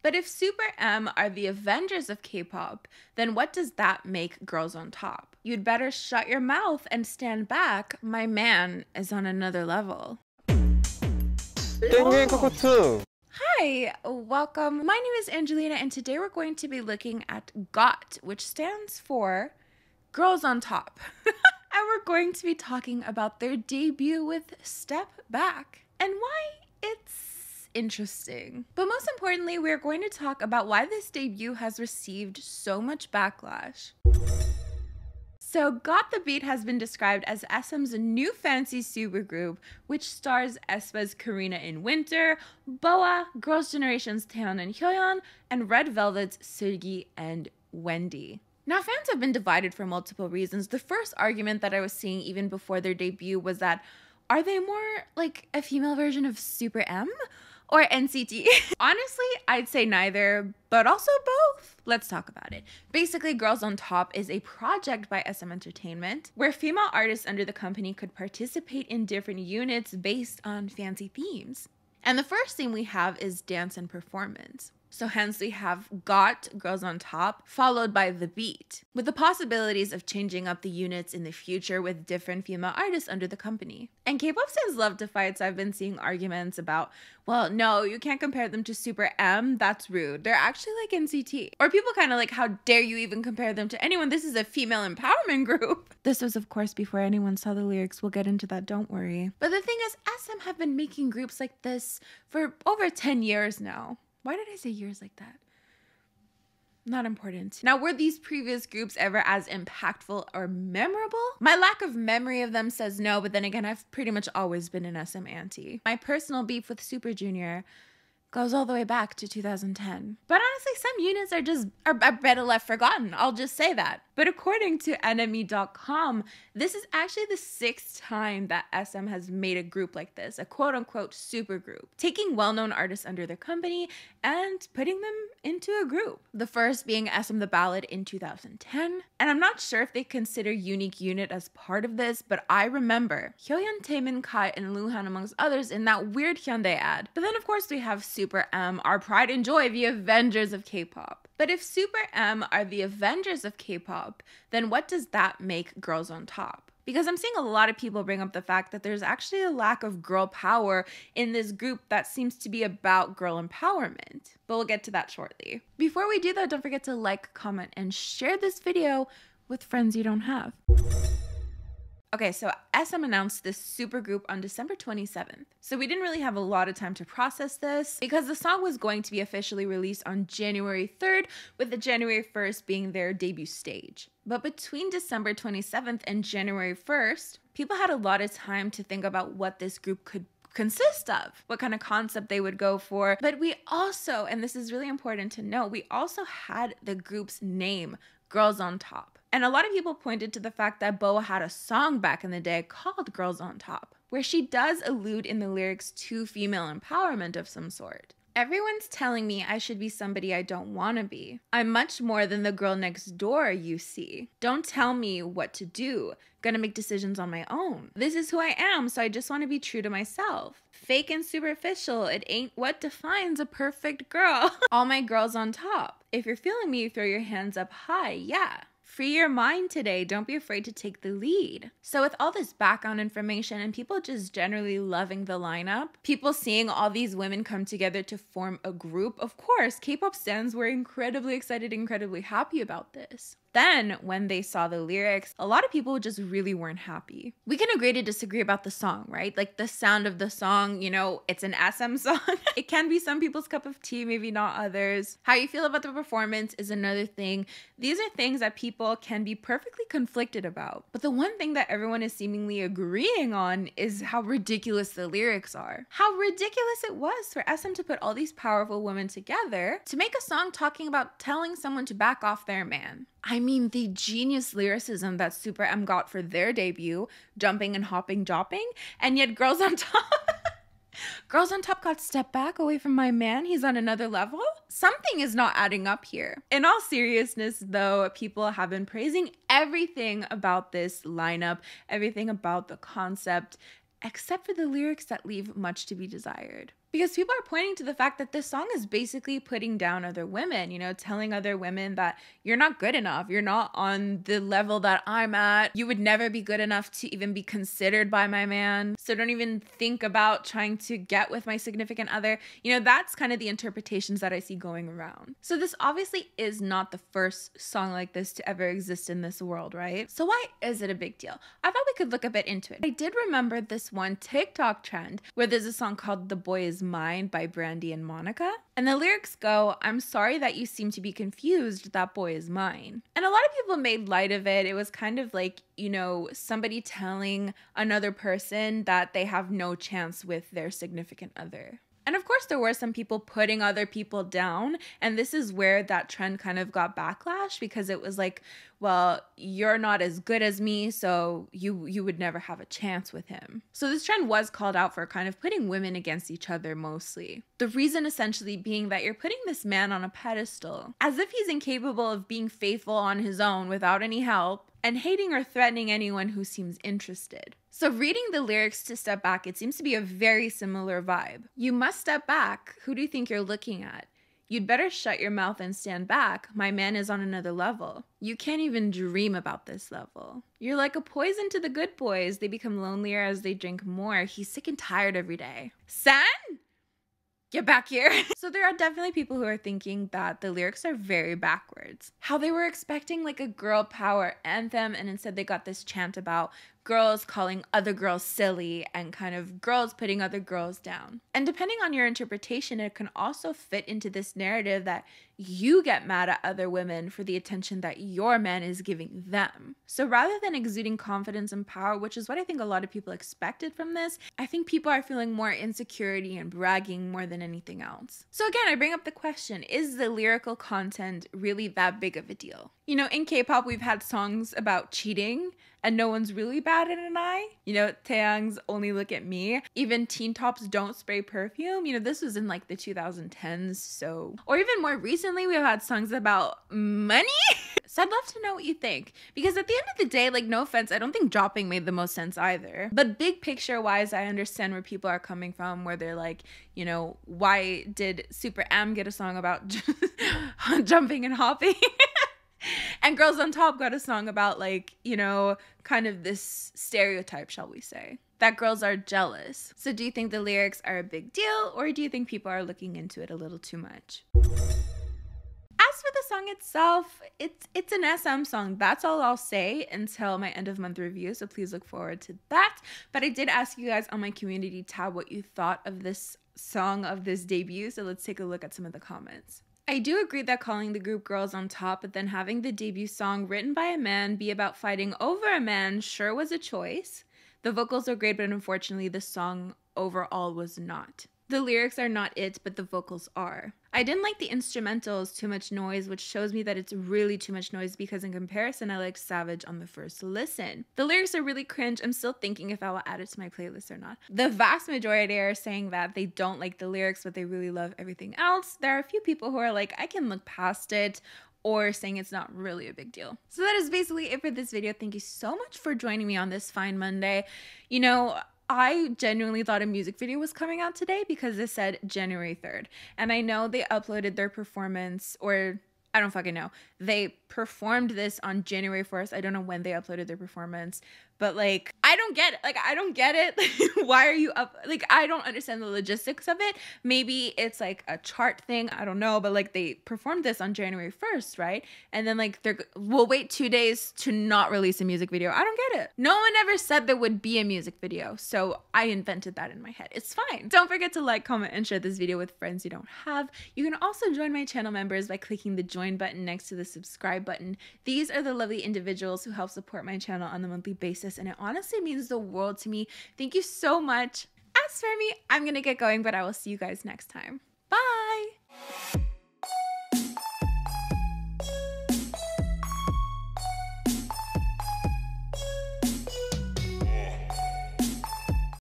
But if Super M are the Avengers of K-pop, then what does that make Girls on Top? You'd better shut your mouth and stand back. My man is on another level. Hi, welcome. My name is Angelina, and today we're going to be looking at GOT, which stands for Girls on Top. And we're going to be talking about their debut with Step Back and why it's interesting. But most importantly, we're going to talk about why this debut has received so much backlash. So Got the Beat has been described as SM's new fancy supergroup, which stars aespa's Karina in Winter, BoA, Girls' Generation's Taeyeon and Hyoyeon, and Red Velvet's Seulgi and Wendy. Now, fans have been divided for multiple reasons. The first argument that I was seeing even before their debut was that, are they more like a female version of Super M or NCT? Honestly, I'd say neither, but also both. Let's talk about it. Basically, Girls on Top is a project by SM Entertainment where female artists under the company could participate in different units based on fancy themes. And the first theme we have is dance and performance. So hence we have GOT, Girls on Top, followed by The Beat, with the possibilities of changing up the units in the future with different female artists under the company. And K-pop fans love to fight, so I've been seeing arguments about, well, no, you can't compare them to Super M, that's rude. They're actually like NCT. Or people kind of like, how dare you even compare them to anyone? This is a female empowerment group. This was, of course, before anyone saw the lyrics. We'll get into that, don't worry. But the thing is, SM have been making groups like this for over 10 years now. Why did I say years like that? Not important. Now, were these previous groups ever as impactful or memorable? My lack of memory of them says no, but then again, I've pretty much always been an SM anti. My personal beef with Super Junior goes all the way back to 2010. But honestly, some units are better left forgotten. I'll just say that. But according to enemy.com, this is actually the 6th time that SM has made a group like this, a quote-unquote super group, taking well-known artists under their company and putting them into a group. The first being SM The Ballad in 2010. And I'm not sure if they consider Unique Unit as part of this, but I remember Hyoyeon, Taemin, Kai, and Luhan amongst others in that weird Hyundai ad. But then of course we have Super M, our pride and joy, the Avengers of K-pop. But if Super M are the Avengers of K-pop, then what does that make Girls on Top? Because I'm seeing a lot of people bring up the fact that there's actually a lack of girl power in this group that seems to be about girl empowerment. But we'll get to that shortly. Before we do that, don't forget to like, comment, and share this video with friends you don't have. Okay, so SM announced this supergroup on December 27th. So we didn't really have a lot of time to process this because the song was going to be officially released on January 3rd, with the January 1st being their debut stage. But between December 27th and January 1st, people had a lot of time to think about what this group could consist of, what kind of concept they would go for. But we also, and this is really important to note, we also had the group's name, Girls on Top. And a lot of people pointed to the fact that BoA had a song back in the day called Girls on Top, where she does allude in the lyrics to female empowerment of some sort. Everyone's telling me I should be somebody I don't want to be. I'm much more than the girl next door, you see. Don't tell me what to do. Gonna make decisions on my own. This is who I am, so I just want to be true to myself. Fake and superficial, it ain't what defines a perfect girl. All my girls on top. If you're feeling me, throw your hands up high, yeah. Free your mind today. Don't be afraid to take the lead. So with all this background information and people just generally loving the lineup, people seeing all these women come together to form a group, of course, K-pop stans were incredibly excited, incredibly happy about this. Then, when they saw the lyrics, a lot of people just really weren't happy. We can agree to disagree about the song, right? Like the sound of the song, you know, it's an SM song. It can be some people's cup of tea, maybe not others. How you feel about the performance is another thing. These are things that people can be perfectly conflicted about. But the one thing that everyone is seemingly agreeing on is how ridiculous the lyrics are. How ridiculous it was for SM to put all these powerful women together to make a song talking about telling someone to back off their man. I mean, the genius lyricism that Super M got for their debut, jumping and hopping, jopping, and yet Girls on Top Girls on Top got Step Back away from my man. He's on another level. Something is not adding up here. In all seriousness, though, people have been praising everything about this lineup, everything about the concept, except for the lyrics that leave much to be desired. Because people are pointing to the fact that this song is basically putting down other women, you know, telling other women that you're not good enough. You're not on the level that I'm at. You would never be good enough to even be considered by my man. So don't even think about trying to get with my significant other. You know, that's kind of the interpretations that I see going around. So this obviously is not the first song like this to ever exist in this world, right? So why is it a big deal? I thought we could look a bit into it. I did remember this one TikTok trend where there's a song called The Boy Is Mine by Brandy and Monica. And the lyrics go, "I'm sorry that you seem to be confused, that boy is mine." And a lot of people made light of it. It was kind of like, you know, somebody telling another person that they have no chance with their significant other. And of course, there were some people putting other people down. And this is where that trend kind of got backlash, because it was like, well, you're not as good as me, so you would never have a chance with him. So this trend was called out for kind of putting women against each other mostly. The reason essentially being that you're putting this man on a pedestal, as if he's incapable of being faithful on his own without any help, and hating or threatening anyone who seems interested. So reading the lyrics to Step Back, it seems to be a very similar vibe. You must step back. Who do you think you're looking at? You'd better shut your mouth and stand back. My man is on another level. You can't even dream about this level. You're like a poison to the good boys. They become lonelier as they drink more. He's sick and tired every day. Son? Get back here. So there are definitely people who are thinking that the lyrics are very backwards. How they were expecting like a girl power anthem, and instead they got this chant about girls calling other girls silly and kind of girls putting other girls down. And depending on your interpretation, it can also fit into this narrative that you get mad at other women for the attention that your man is giving them. So rather than exuding confidence and power, which is what I think a lot of people expected from this, I think people are feeling more insecurity and bragging more than anything else. So again, I bring up the question, is the lyrical content really that big of a deal? You know, in K-pop, we've had songs about cheating and no one's really batted an eye. You know, Taeyang's Only Look at Me. Even Teen Top's Don't Spray Perfume. You know, this was in like the 2010s, so. Or even more recently, we've had songs about money. So I'd love to know what you think. Because at the end of the day, like, no offense, I don't think dropping made the most sense either. But big picture wise, I understand where people are coming from, where they're like, you know, why did Super Am get a song about jumping and hopping? And Girls on Top got a song about, like, you know, kind of this stereotype, shall we say, that girls are jealous. So do you think the lyrics are a big deal, or do you think people are looking into it a little too much? As for the song itself, it's an SM song. That's all I'll say until my end of month review, so please look forward to that. But I did ask you guys on my community tab what you thought of this song, of this debut, so let's take a look at some of the comments. I do agree that calling the group Girls on Top, but then having the debut song written by a man be about fighting over a man sure was a choice. The vocals are great, but unfortunately the song overall was not. The lyrics are not it, but the vocals are. I didn't like the instrumentals, Too Much Noise, which shows me that it's really too much noise because in comparison, I liked Savage on the first listen. The lyrics are really cringe. I'm still thinking if I will add it to my playlist or not. The vast majority are saying that they don't like the lyrics, but they really love everything else. There are a few people who are like, I can look past it, or saying it's not really a big deal. So that is basically it for this video. Thank you so much for joining me on this fine Monday. You know, I genuinely thought a music video was coming out today because it said January 3rd. And I know they uploaded their performance, or I don't fucking know. They performed this on January 1st. I don't know when they uploaded their performance, but like, I don't get it. Like, I don't get it. Why are you up? Like, I don't understand the logistics of it. Maybe it's like a chart thing. I don't know. But like, they performed this on January 1st, right? And then like, we'll wait 2 days to not release a music video. I don't get it. No one ever said there would be a music video. So I invented that in my head. It's fine. Don't forget to like, comment, and share this video with friends you don't have. You can also join my channel members by clicking the join button next to the subscribe button. These are the lovely individuals who help support my channel on a monthly basis, and it honestly means the world to me. Thank you so much. As for me, I'm gonna get going, but I will see you guys next time.